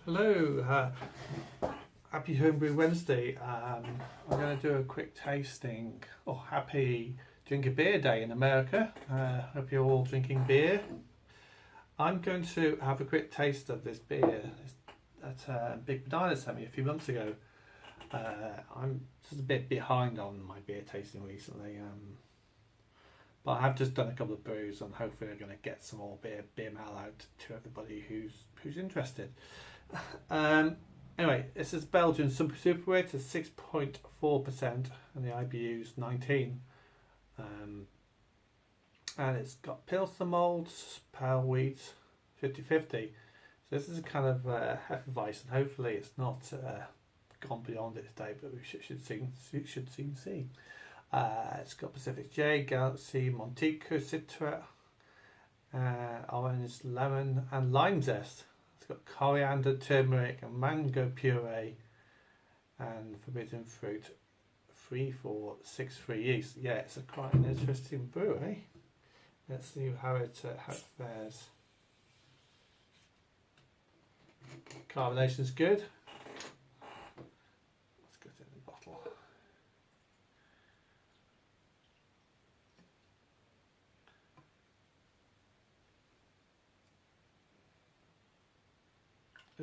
Hello, happy Homebrew Wednesday. I'm going to do a quick tasting. Oh, happy Drink a Beer Day in America. Hope you're all drinking beer. I'm going to have a quick taste of this beer that Big Banana sent me a few months ago. I'm just a bit behind on my beer tasting recently, but I have just done a couple of brews and hopefully I'm going to get some more beer mail out to everybody who's interested. Anyway, this is Belgian Super-Wit. It's 6.4% and the IBU's 19. And it's got Pilsner malts, pale wheat, 50-50. So this is a kind of Hefeweizen, and hopefully it's not gone beyond its day, but we should soon see. It's got Pacific J, Galaxy, Montico, Citra, orange, lemon, and lime zest. It's got coriander, turmeric, and mango puree, and forbidden fruit, 346 yeast. Yeah, it's quite an interesting brew, eh? Let's see how it fares. Carbonation's good. Let's get it in the bottle.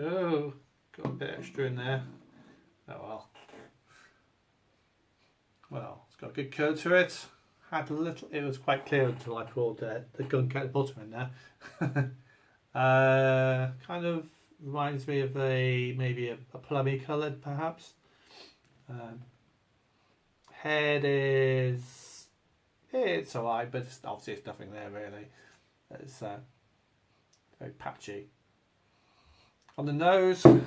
Oh, got a bit extra in there. Oh well. Well, it's got a good curd to it. Had a little. It was quite clear until I poured the gunk butter in there. Kind of reminds me of maybe a plummy coloured, perhaps. Head it's alright, but obviously it's nothing there really. It's very patchy. On the nose, I'm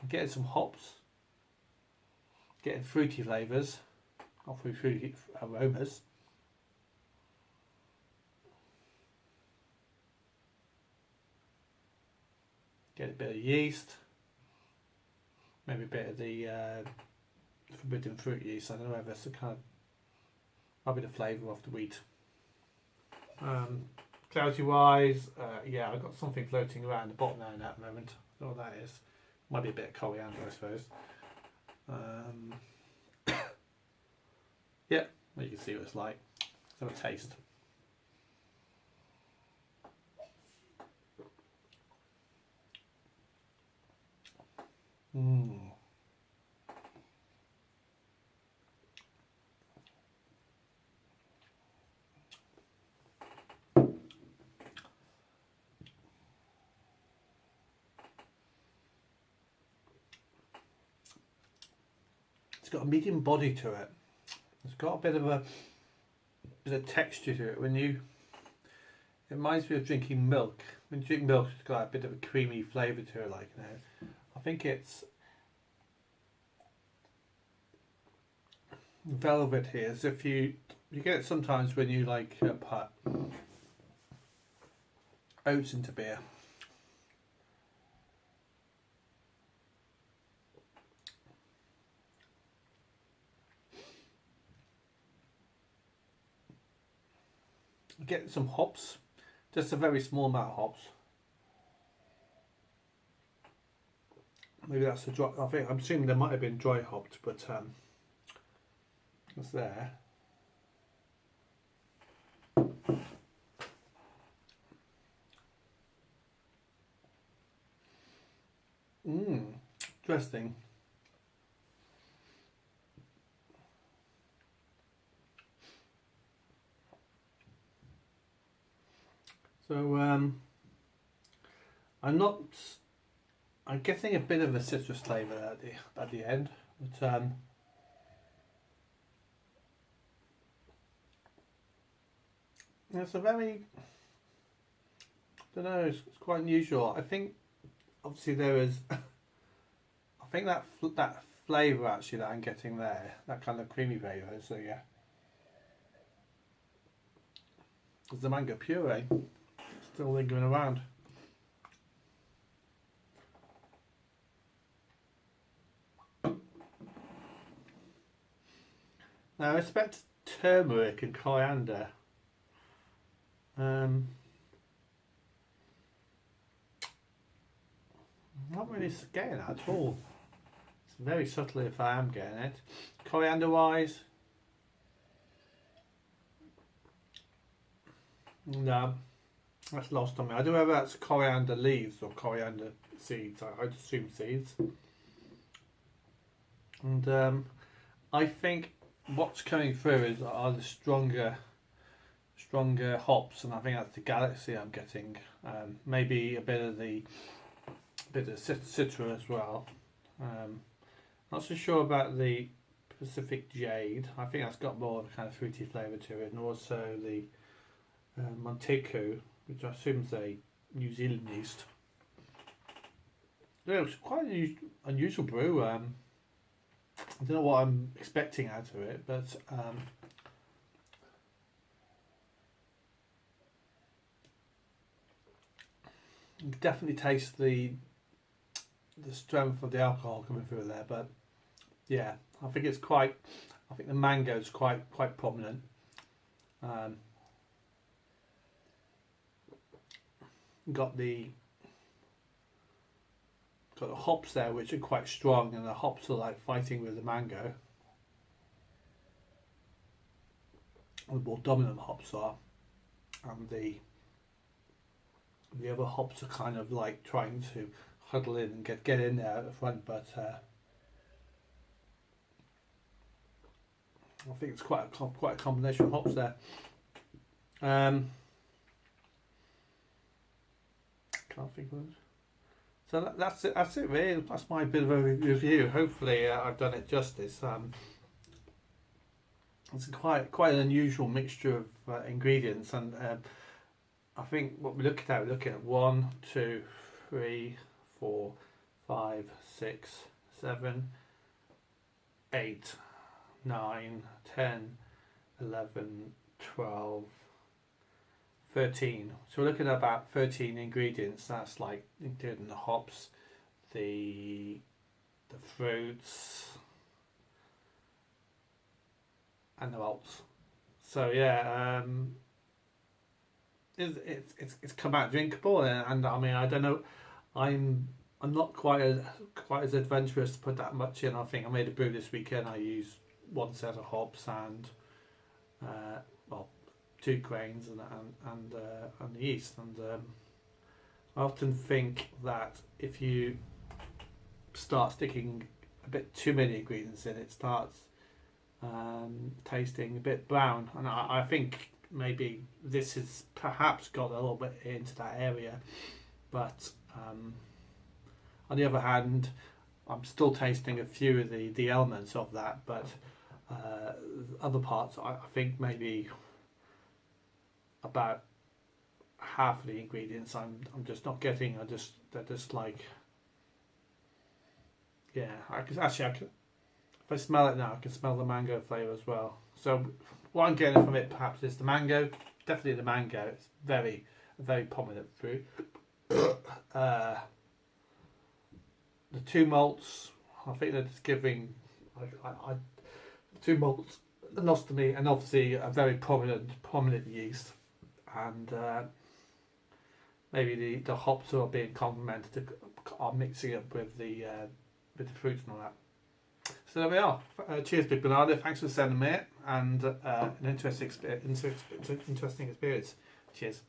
getting some hops, getting fruity flavours, not fruity aromas. Get a bit of yeast, maybe a bit of the forbidden fruit yeast. I don't know if it's the kind of, might be the flavour of the wheat. Clarity wise, yeah, I've got something floating around the bottom there in that moment. I don't know what that is. Might be a bit of coriander, I suppose. Yeah, well, you can see what it's like. Let's have a taste. It's got a medium body to it. It's got a bit of texture to it. It reminds me of drinking milk. When you drink milk, it's got a bit of a creamy flavour to it. Like, you know, I think it's velvet here. So if you get it sometimes when you like put oats into beer. Get some hops, just a very small amount of hops. Maybe that's a dry. I'm assuming there might have been dry hopped, but it's there. Interesting. So I'm getting a bit of a citrus flavour at the end, but it's a very, I don't know, it's quite unusual. I think obviously there is, I think that flavour actually that I'm getting there, that kind of creamy flavour. So yeah, there's the mango puree still lingering around. Now I expect turmeric and coriander. really getting that at all. It's very subtle if I am getting it. Coriander wise, no, that's lost on me. I don't know whether that's coriander leaves or coriander seeds. I'd assume seeds. And I think what's coming through are the stronger hops, and I think that's the Galaxy I'm getting. Maybe a bit of Citra as well. Not so sure about the Pacific Jade. I think that's got more of a kind of fruity flavour to it, and also the Monteco, which I assume is a New Zealand yeast. Yeah, it's quite an unusual brew. I don't know what I'm expecting out of it, but you can definitely taste the strength of the alcohol coming through there. But yeah, I think it's quite. I think the mango is quite prominent. Got the hops there, which are quite strong, and the hops are like fighting with the mango. The more dominant hops are, and the other hops are kind of like trying to huddle in and get in there at the front. But I think it's quite a combination of hops there. Can't think of it. So that's it. That's it, really. That's my bit of a review. Hopefully, I've done it justice. It's quite an unusual mixture of ingredients, and I think what we're looking at 1, 2, 3, 4, 5, 6, 7, 8, 9, 10, 11, 12, 13. So we're looking at about 13 ingredients. That's like including the hops, the fruits, and the malts. So yeah, it's come out drinkable, and I mean, I don't know, I'm not quite as adventurous to put that much in. I think I made a brew this weekend. I used 1 set of hops and 2 grains and the yeast, and I often think that if you start sticking a bit too many ingredients in, it starts tasting a bit brown, and I think maybe this has perhaps got a little bit into that area, but on the other hand, I'm still tasting a few of the elements of that, but other parts I think maybe about half of the ingredients I'm just not getting. They're just like, yeah, if I smell it now, I can smell the mango flavour as well. So what I'm getting from it perhaps is the mango, definitely the mango. It's very prominent fruit. The 2 malts, I think they're just giving, I 2 malts, anostomy, and obviously a very prominent yeast, and maybe the hops are being complemented, are mixing up with the fruits and all that. So there we are. Cheers, Big Bernardo. Thanks for sending me it, and an interesting experience. Cheers.